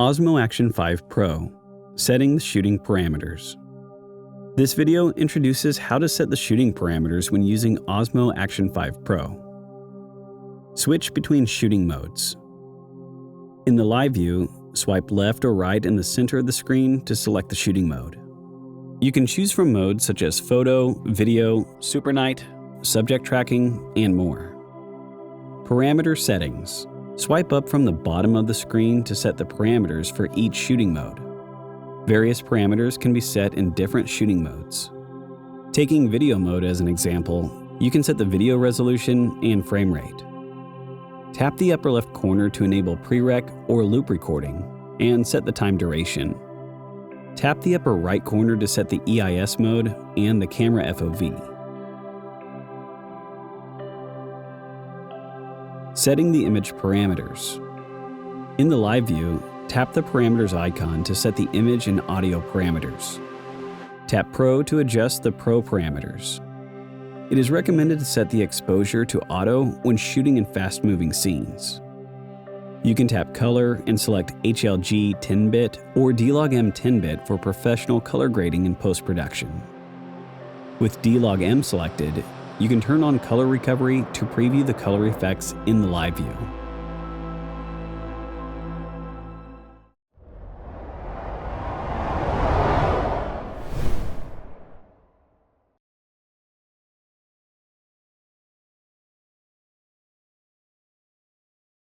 Osmo Action 5 Pro, setting the shooting parameters. This video introduces how to set the shooting parameters when using Osmo Action 5 Pro. Switch between shooting modes. In the live view, swipe left or right in the center of the screen to select the shooting mode. You can choose from modes such as photo, video, super night, subject tracking, and more. Parameter settings. Swipe up from the bottom of the screen to set the parameters for each shooting mode. Various parameters can be set in different shooting modes. Taking video mode as an example, you can set the video resolution and frame rate. Tap the upper left corner to enable prereq or loop recording and set the time duration. Tap the upper right corner to set the EIS mode and the camera FOV. Setting the image parameters. In the live view, tap the parameters icon to set the image and audio parameters. Tap Pro to adjust the Pro parameters. It is recommended to set the exposure to auto when shooting in fast-moving scenes. You can tap Color and select HLG 10-bit or D-Log-M 10-bit for professional color grading in post-production. With D-Log-M selected, you can turn on color recovery to preview the color effects in the live view.